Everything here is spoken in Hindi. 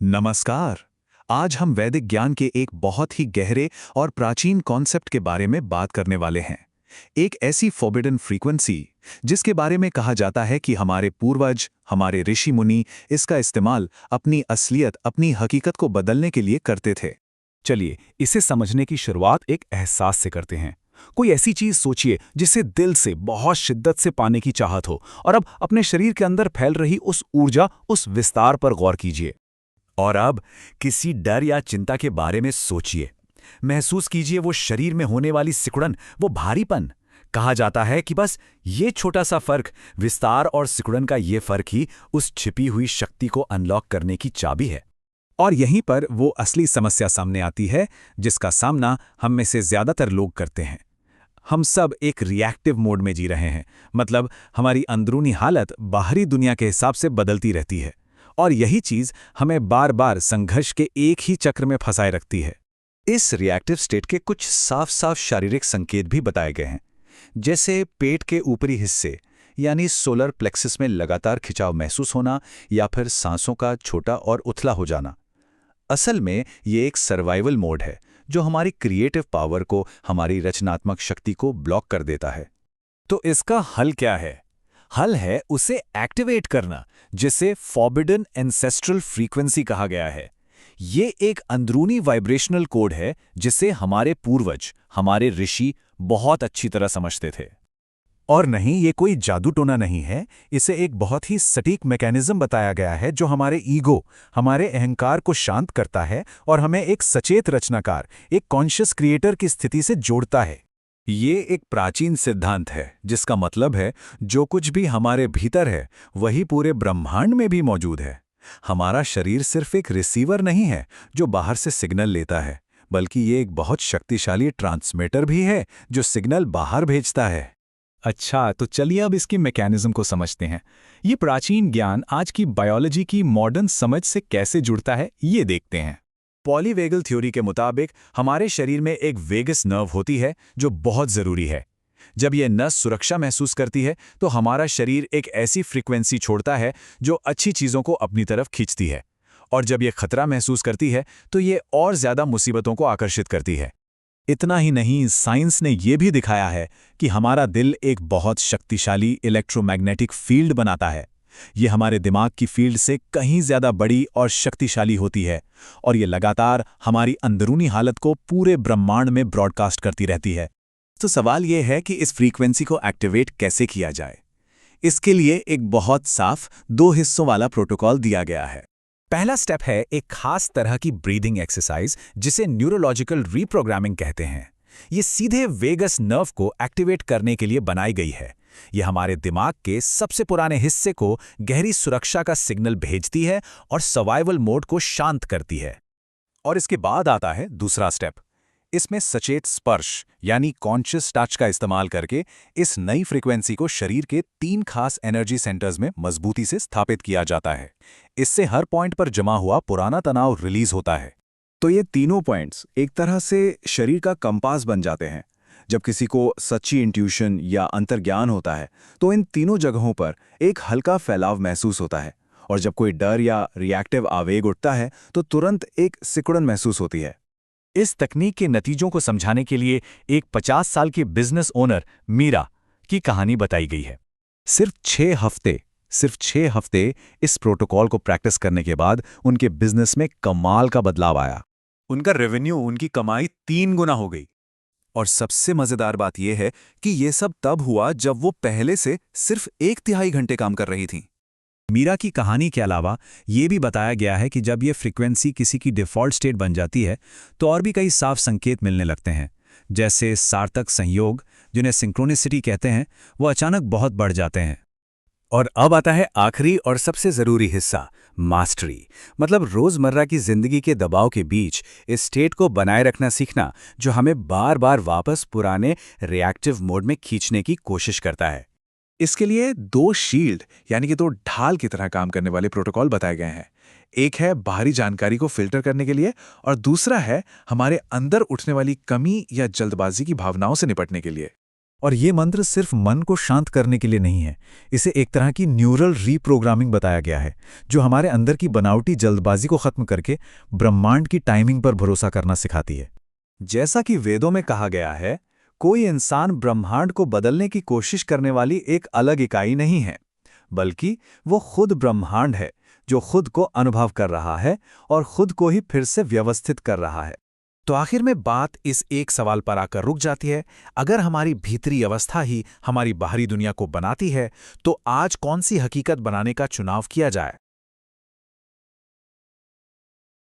नमस्कार। आज हम वैदिक ज्ञान के एक बहुत ही गहरे और प्राचीन कॉन्सेप्ट के बारे में बात करने वाले हैं। एक ऐसी फॉरबिडन फ्रीक्वेंसी जिसके बारे में कहा जाता है कि हमारे पूर्वज, हमारे ऋषि मुनि इसका इस्तेमाल अपनी असलियत, अपनी हकीकत को बदलने के लिए करते थे। चलिए इसे समझने की शुरुआत एक एहसास से करते हैं। कोई ऐसी चीज सोचिए जिसे दिल से बहुत शिद्दत से पाने की चाहत हो, और अब अपने शरीर के अंदर फैल रही उस ऊर्जा, उस विस्तार पर गौर कीजिए। और अब किसी डर या चिंता के बारे में सोचिए। महसूस कीजिए वो शरीर में होने वाली सिकुड़न, वो भारीपन। कहा जाता है कि बस ये छोटा सा फर्क, विस्तार और सिकुड़न का ये फर्क ही उस छिपी हुई शक्ति को अनलॉक करने की चाबी है। और यहीं पर वो असली समस्या सामने आती है जिसका सामना हम में से ज्यादातर लोग करते हैं। हम सब एक रिएक्टिव मोड में जी रहे हैं, मतलब हमारी अंदरूनी हालत बाहरी दुनिया के हिसाब से बदलती रहती है, और यही चीज हमें बार बार संघर्ष के एक ही चक्र में फंसाए रखती है। इस रिएक्टिव स्टेट के कुछ साफ साफ शारीरिक संकेत भी बताए गए हैं, जैसे पेट के ऊपरी हिस्से यानी सोलर प्लेक्सस में लगातार खिंचाव महसूस होना, या फिर सांसों का छोटा और उथला हो जाना। असल में ये एक सर्वाइवल मोड है जो हमारी क्रिएटिव पावर को, हमारी रचनात्मक शक्ति को ब्लॉक कर देता है। तो इसका हल क्या है? हल है उसे एक्टिवेट करना, जिसे फॉरबिडन एंसेस्ट्रल फ्रीक्वेंसी कहा गया है। ये एक अंदरूनी वाइब्रेशनल कोड है जिसे हमारे पूर्वज, हमारे ऋषि बहुत अच्छी तरह समझते थे। और नहीं, ये कोई जादू टोना नहीं है। इसे एक बहुत ही सटीक मैकेनिज्म बताया गया है जो हमारे ईगो, हमारे अहंकार को शांत करता है और हमें एक सचेत रचनाकार, एक कॉन्शियस क्रिएटर की स्थिति से जोड़ता है। ये एक प्राचीन सिद्धांत है जिसका मतलब है जो कुछ भी हमारे भीतर है वही पूरे ब्रह्मांड में भी मौजूद है। हमारा शरीर सिर्फ एक रिसीवर नहीं है जो बाहर से सिग्नल लेता है, बल्कि ये एक बहुत शक्तिशाली ट्रांसमीटर भी है जो सिग्नल बाहर भेजता है। अच्छा, तो चलिए अब इसकी मैकेनिज्म को समझते हैं। ये प्राचीन ज्ञान आज की बायोलॉजी की मॉडर्न समझ से कैसे जुड़ता है, ये देखते हैं। पॉलीवेगल थ्योरी के मुताबिक हमारे शरीर में एक वेगस नर्व होती है जो बहुत ज़रूरी है। जब यह नस सुरक्षा महसूस करती है तो हमारा शरीर एक ऐसी फ्रीक्वेंसी छोड़ता है जो अच्छी चीज़ों को अपनी तरफ खींचती है, और जब यह खतरा महसूस करती है तो ये और ज़्यादा मुसीबतों को आकर्षित करती है। इतना ही नहीं, साइंस ने यह भी दिखाया है कि हमारा दिल एक बहुत शक्तिशाली इलेक्ट्रोमैग्नेटिक फील्ड बनाता है। ये हमारे दिमाग की फील्ड से कहीं ज्यादा बड़ी और शक्तिशाली होती है, और ये लगातार हमारी अंदरूनी हालत को पूरे ब्रह्मांड में ब्रॉडकास्ट करती रहती है। तो सवाल ये है कि इस फ्रीक्वेंसी को एक्टिवेट कैसे किया जाए। इसके लिए एक बहुत साफ 2 हिस्सों वाला प्रोटोकॉल दिया गया है। पहला स्टेप है एक खास तरह की ब्रीदिंग एक्सरसाइज जिसे न्यूरोलॉजिकल रीप्रोग्रामिंग कहते हैं। ये सीधे वेगस नर्व को एक्टिवेट करने के लिए बनाई गई है। ये हमारे दिमाग के सबसे पुराने हिस्से को गहरी सुरक्षा का सिग्नल भेजती है और सर्वाइवल मोड को शांत करती है। और इसके बाद आता है दूसरा स्टेप। इसमें सचेत स्पर्श यानी कॉन्शियस टच का इस्तेमाल करके इस नई फ्रीक्वेंसी को शरीर के 3 खास एनर्जी सेंटर्स में मजबूती से स्थापित किया जाता है। इससे हर पॉइंट पर जमा हुआ पुराना तनाव रिलीज होता है। तो ये तीनों पॉइंट्स एक तरह से शरीर का कंपास बन जाते हैं। जब किसी को सच्ची इंट्यूशन या अंतर्ज्ञान होता है तो इन तीनों जगहों पर एक हल्का फैलाव महसूस होता है, और जब कोई डर या रिएक्टिव आवेग उठता है तो तुरंत एक सिकुड़न महसूस होती है। इस तकनीक के नतीजों को समझाने के लिए एक 50 साल के बिजनेस ओनर मीरा की कहानी बताई गई है। सिर्फ 6 हफ्ते इस प्रोटोकॉल को प्रैक्टिस करने के बाद उनके बिजनेस में कमाल का बदलाव आया। उनका रेवेन्यू, उनकी कमाई 3 गुना हो गई। और सबसे मजेदार बात यह है कि यह सब तब हुआ जब वो पहले से सिर्फ 1/3 घंटे काम कर रही थीं। मीरा की कहानी के अलावा ये भी बताया गया है कि जब ये फ्रीक्वेंसी किसी की डिफ़ॉल्ट स्टेट बन जाती है तो और भी कई साफ संकेत मिलने लगते हैं, जैसे सार्थक संयोग, जिन्हें सिंक्रोनिसिटी कहते हैं, वो अचानक बहुत बढ़ जाते हैं। और अब आता है आखिरी और सबसे ज़रूरी हिस्सा, मास्टरी। मतलब रोज़मर्रा की ज़िंदगी के दबाव के बीच इस स्टेट को बनाए रखना सीखना, जो हमें बार बार वापस पुराने रिएक्टिव मोड में खींचने की कोशिश करता है। इसके लिए 2 शील्ड यानी कि 2 ढाल की तरह काम करने वाले प्रोटोकॉल बताए गए हैं। एक है बाहरी जानकारी को फिल्टर करने के लिए, और दूसरा है हमारे अंदर उठने वाली कमी या जल्दबाजी की भावनाओं से निपटने के लिए। और ये मंत्र सिर्फ मन को शांत करने के लिए नहीं है, इसे एक तरह की न्यूरल रीप्रोग्रामिंग बताया गया है, जो हमारे अंदर की बनावटी जल्दबाजी को खत्म करके ब्रह्मांड की टाइमिंग पर भरोसा करना सिखाती है। जैसा कि वेदों में कहा गया है, कोई इंसान ब्रह्मांड को बदलने की कोशिश करने वाली एक अलग इकाई नहीं है, बल्कि वो खुद ब्रह्मांड है, जो खुद को अनुभव कर रहा है और खुद को ही फिर से व्यवस्थित कर रहा है। तो आखिर में बात इस एक सवाल पर आकर रुक जाती है, अगर हमारी भीतरी अवस्था ही हमारी बाहरी दुनिया को बनाती है, तो आज कौन सी हकीकत बनाने का चुनाव किया जाए?